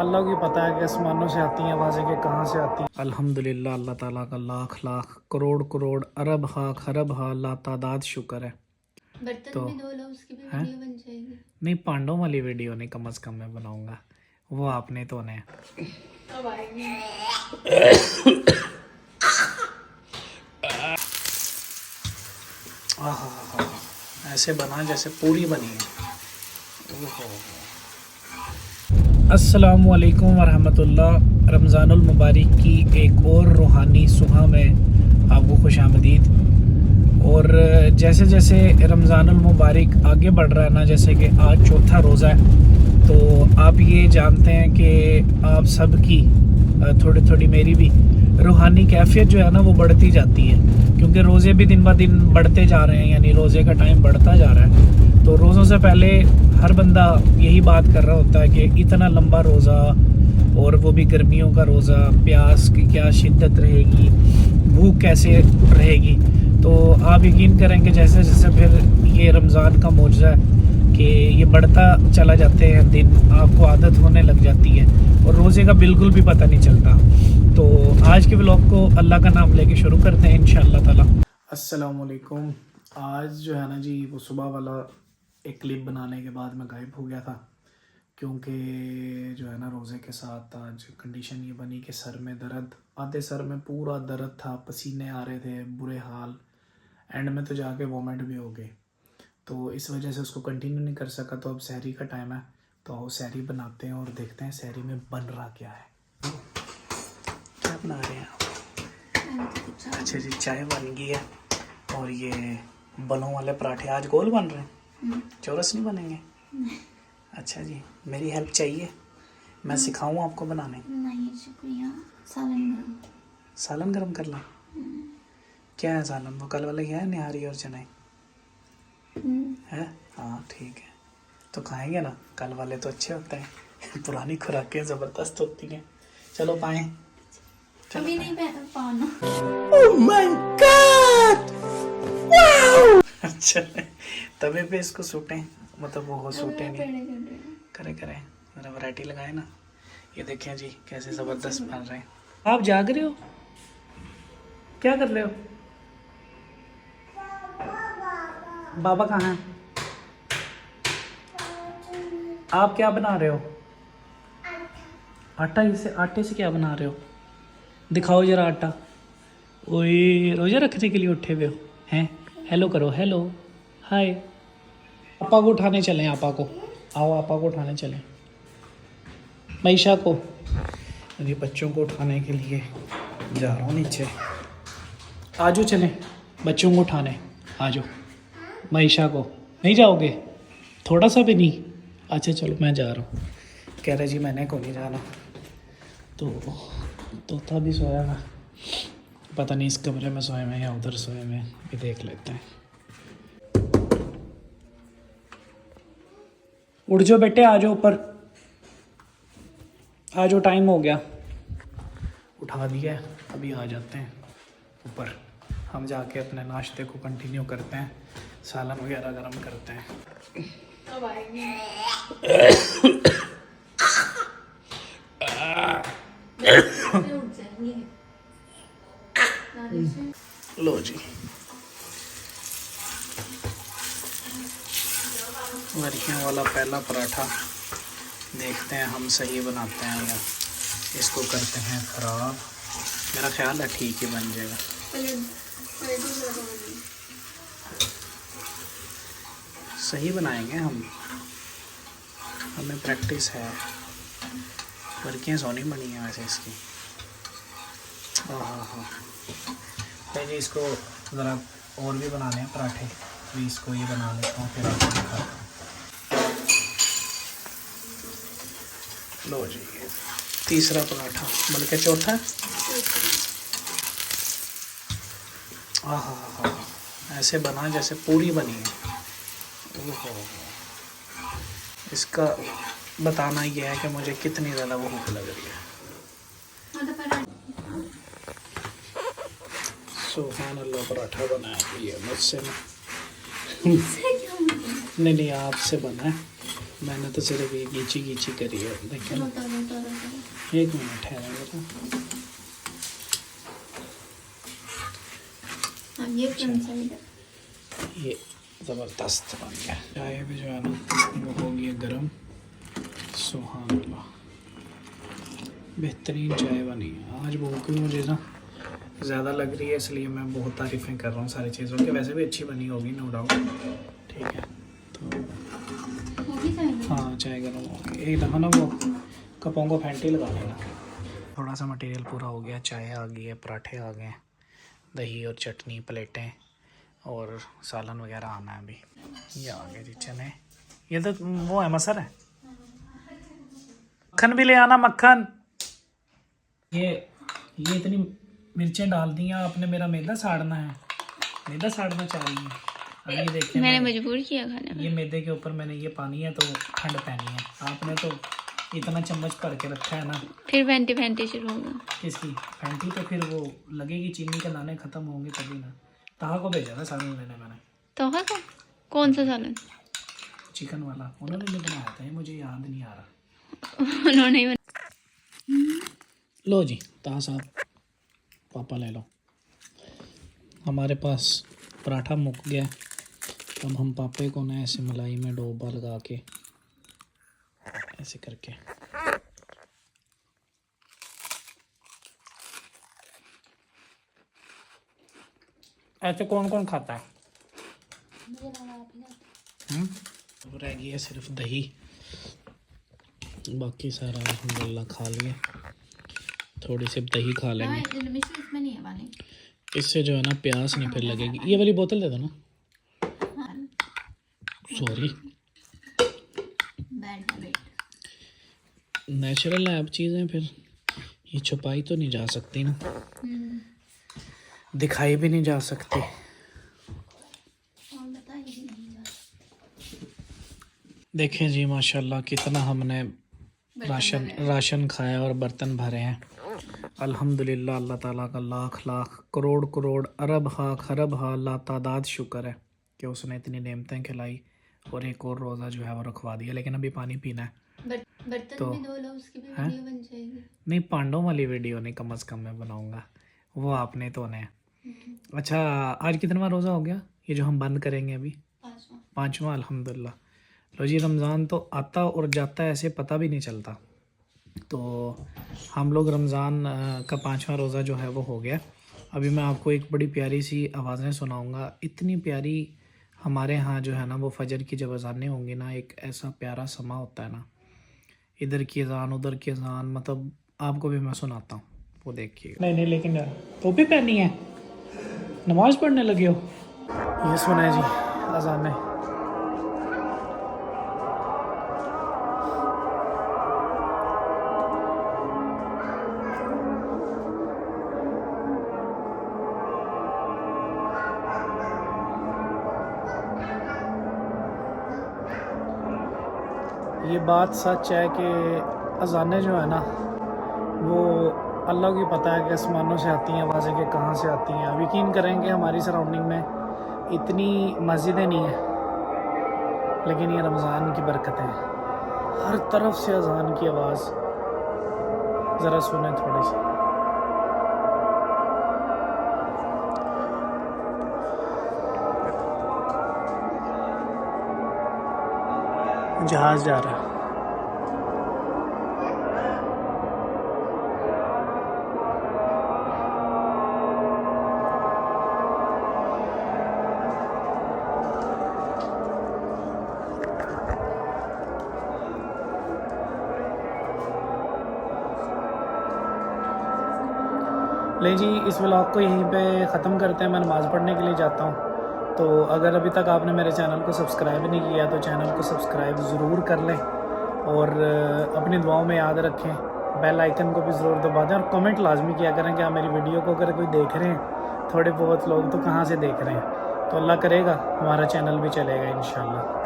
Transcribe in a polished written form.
अल्लाह को पता है कि आसमानों से आती हैं आवाज़ें कि कहाँ से आती हैं। अल्हम्दुलिल्लाह, अल्लाह ताला का लाख लाख करोड़ करोड़ अरब हा खरब हा ला तादाद शुक्र है। बर्तन तो भी धो लो, उसकी भी हैं? वीडियो बन जाएगी। नहीं, पांडों वाली वीडियो नहीं, कम से कम मैं बनाऊंगा, वो आपने तो ने अब आएगी। ऐसे बना जैसे पूरी बनी है। अस्सलामुअलैकुम वरहमतुल्लाह। रमज़ानुल मुबारक की एक और रूहानी सुबह में आपको खुश आमदीद। और जैसे जैसे रमज़ानुल मुबारक आगे बढ़ रहा है ना, जैसे कि आज चौथा रोज़ा है, तो आप ये जानते हैं कि आप सब की थोड़ी थोड़ी मेरी भी रूहानी कैफियत जो है ना वो बढ़ती जाती है, क्योंकि रोज़े भी दिन ब दिन बढ़ते जा रहे हैं, यानी रोज़े का टाइम बढ़ता जा रहा है। तो रोज़ों से पहले हर बंदा यही बात कर रहा होता है कि इतना लंबा रोज़ा, और वो भी गर्मियों का रोज़ा, प्यास की क्या शिद्दत रहेगी, भूख कैसे रहेगी। तो आप यकीन करें कि जैसे जैसे फिर ये रमज़ान का मौजज़ा है कि ये बढ़ता चला जाते हैं दिन, आपको आदत होने लग जाती है और रोज़े का बिल्कुल भी पता नहीं चलता। तो आज के व्लॉग को अल्लाह का नाम लेके शुरू करते हैं इंशाअल्लाह ताला। अस्सलाम वालेकुम। आज जो है ना जी, वो सुबह वाला एक क्लिप बनाने के बाद मैं गायब हो गया था, क्योंकि जो है ना रोज़े के साथ आज कंडीशन ये बनी कि सर में दर्द, आधे सर में पूरा दर्द था, पसीने आ रहे थे, बुरे हाल, एंड में तो जाके वोमिट भी हो गई। तो इस वजह से उसको कंटिन्यू नहीं कर सका। तो अब सहरी का टाइम है, तो आओ सहरी बनाते हैं और देखते हैं सहरी में बन रहा क्या है। क्या बना रहे हैं आप? अच्छा जी, चाय बन गई है और ये बलों वाले पराठे आज गोल बन रहे हैं, चौरस नहीं बनेंगे। अच्छा जी, मेरी हेल्प चाहिए? मैं सिखाऊं आपको बनाने? नहीं शुक्रिया। सालन गरम। सालन गरम कर लें? क्या है सालन? वो कल वाले क्या है, निहारी और चने है? हाँ ठीक है, तो खाएंगे ना, कल वाले तो अच्छे होते हैं। पुरानी खुराकें ज़बरदस्त होती हैं। चलो पाएं। अभी नहीं पाना। Oh my God, wow. अच्छा, तवे पे इसको सूटें, मतलब वो सूटे नहीं, करें करें, मेरा वैरायटी लगाए ना। ये देखें जी कैसे ज़बरदस्त बन रहे हैं। आप जाग रहे हो? क्या कर रहे हो? बाबा कहाँ हैं? आप क्या बना रहे हो? आटा। इसे आटे से क्या बना रहे हो? दिखाओ जरा आटा। ओए, रोज़ा रखने के लिए उठे हुए हो हैं? हेलो करो, हेलो, हाय। आपा को उठाने चलें, आपा को आओ, आपा को उठाने चलें, मईशा को। अभी बच्चों को उठाने के लिए जा रहा हूँ नीचे। आजो चलें बच्चों को उठाने, आजो। मईशा को नहीं जाओगे? थोड़ा सा भी नहीं? अच्छा चलो मैं जा रहा हूँ। कह रहे जी मैंने को नहीं जाना। तो तोता भी सोया हुआ, पता नहीं इस कमरे में सोए में या उधर सोए में, भी देख लेते हैं। उठ जाओ बेटे, आ जाओ ऊपर, आ जाओ, टाइम हो गया। उठा दिया, अभी आ जाते हैं ऊपर, हम जाके अपने नाश्ते को कंटिन्यू करते हैं, सालन वगैरह गर्म करते हैं। अब आएगी। उठ जाएंगे। लो जी, वरियां वाला पहला पराठा, देखते हैं हम सही बनाते हैं या इसको करते हैं ख़राब। मेरा ख्याल है ठीक ही बन जाएगा। सही बनाएंगे हम, हमें प्रैक्टिस है। वरियां सोनी बनी है वैसे इसकी। हाँ, नहीं जी, इसको ज़रा और भी बनाने हैं पराठे, भी इसको ये बना लेता हूँ, फिर आपको दिखाता हूँ। लो जी, तीसरा पराठा, बल्कि चौथा। हाँ, ऐसे बना जैसे पूरी बनी है। ओहो, इसका बताना ये है कि मुझे कितनी ज़्यादा भूख लग रही है। सुभान अल्लाह, पराठा बनाया ये मुझसे नहीं, नहीं आपसे बना है। मैंने तो सिर्फ ये गीची गीची करी है, देखिए चलो ना। तरो। एक मिनट ठहरेंगे तो। हाँ ये फ्रंट साइड है। ये ज़बरदस्त बन गया। चाय भी जो है ना वो हो गई है गर्म। सुहान अल्लाह, बेहतरीन चाय बनी है। आज भूख भी मुझे ना ज़्यादा लग रही है, इसलिए मैं बहुत तारीफ़ें कर रहा हूँ सारी चीज़ों की। वैसे भी अच्छी बनी होगी नो डाउट। ठीक है तो होगी चाय। हाँ चाय गर्म हो गई। एक दफ़ा ना वो कपों को फैंटी लगा लेना। थोड़ा सा मटेरियल पूरा हो गया। चाय आ गई है, पराठे आ गए, दही और चटनी, प्लेटें और सालन वगैरह आना है अभी। ये आ गए जी चने। ये तो वो है मसर है। मक्खन भी ले आना, मक्खन। ये इतनी मिर्चें डाल दी हैं आपने, मेरा मैदा साड़ना है। मैदा साड़ना चाह रही है। अब ये देखिए मैंने मजबूर किया खाने में। ये मैदे के ऊपर मैंने ये पानी है तो ठंड पैनी है। आपने तो इतना चम्मच भर के रखा है ना। फिर फैंटी फैंटी शुरू होगा। किसकी फैंटी? तो फिर वो लगेगी, चीनी के दाने ख़त्म होंगे तभी ना। ताहा को भेजा था सालन लेने मैंने। तो है कौन सा सालन? चिकन वाला उन्होंने नहीं बनाया था, ये मुझे याद नहीं आ रहा। उन्होंने ही लो जी ताहा साहब, पापा ले लो। हमारे पास पराठा मुक गया। अब हम पापे को ना ऐसे मलाई में डोबा लगा के ऐसे करके ऐसे कौन कौन खाता है? अब रह गई है सिर्फ दही, बाकी सारा अल्हम्दुलिल्लाह खा लिया। थोड़ी सी दही खा लेंगे, इसमें नहीं है पानी। इससे जो है ना प्यास नहीं फिर लगेगी। ये वाली बोतल दे दो ना। Sorry, bad habit. नेचुरल है अब चीज़ें, फिर ये छुपाई तो नहीं जा सकती ना, दिखाई भी नहीं जा सकती। और बताइए नहीं जा। देखें जी माशाल्लाह कितना हमने राशन खाया और बर्तन भरे हैं। अल्हम्दुलिल्लाह, अल्लाह ताला का लाख लाख करोड़ करोड़ अरब हा खरब हा ला तादाद शुक्र है कि उसने इतनी नेमतें खिलाई और एक और रोज़ा जो है वो रखवा दिया। लेकिन अभी पानी पीना है। बर्तन तो भी धो लो, उसकी भी वीडियो बन जाएगी। नहीं, पांडों वाली वीडियो नहीं, कम से कम मैं बनाऊंगा, वो आपने तो ने। अच्छा, आज कितना रोज़ा हो गया ये जो हम बंद करेंगे अभी? पाँचवा अल्हम्दुलिल्लाह। लो जी, रमज़ान तो आता और जाता है, ऐसे पता भी नहीं चलता। तो हम लोग रमज़ान का पाँचवा रोज़ा जो है वो हो गया। अभी मैं आपको एक बड़ी प्यारी सी आवाज़ें सुनाऊंगा। इतनी प्यारी हमारे यहाँ जो है ना वो फजर की जब अज़ानें होंगी ना, एक ऐसा प्यारा समा होता है ना, इधर की अज़ान उधर की अज़ान, मतलब आपको भी मैं सुनाता हूँ, वो देखिए। नहीं, लेकिन टोपी पहनी है, नमाज़ पढ़ने लगे हो। ये सुना है जी अज़ानें। ये बात सच है कि अज़ानें जो है ना वो अल्लाह की पता है कि आसमानों से आती हैं आवाज़ें, कि कहाँ से आती हैं। अब यकीन करेंगे हमारी सराउंडिंग में इतनी मस्जिदें नहीं हैं, लेकिन ये रमज़ान की बरकतें हैं। हर तरफ से अज़ान की आवाज़, ज़रा सुने थोड़ी सी। जहाज़ जा रहा है। ले जी, इस व्लॉग को यहीं पे ख़त्म करते हैं। मैं नमाज़ पढ़ने के लिए जाता हूँ। तो अगर अभी तक आपने मेरे चैनल को सब्सक्राइब नहीं किया तो चैनल को सब्सक्राइब ज़रूर कर लें और अपनी दुआओं में याद रखें, बेल आइकन को भी ज़रूर दबा दें और कमेंट लाजमी किया करें कि आप मेरी वीडियो को अगर कोई देख रहे हैं, थोड़े बहुत लोग तो कहाँ से देख रहे हैं। तो अल्लाह करेगा हमारा चैनल भी चलेगा इंशाल्लाह।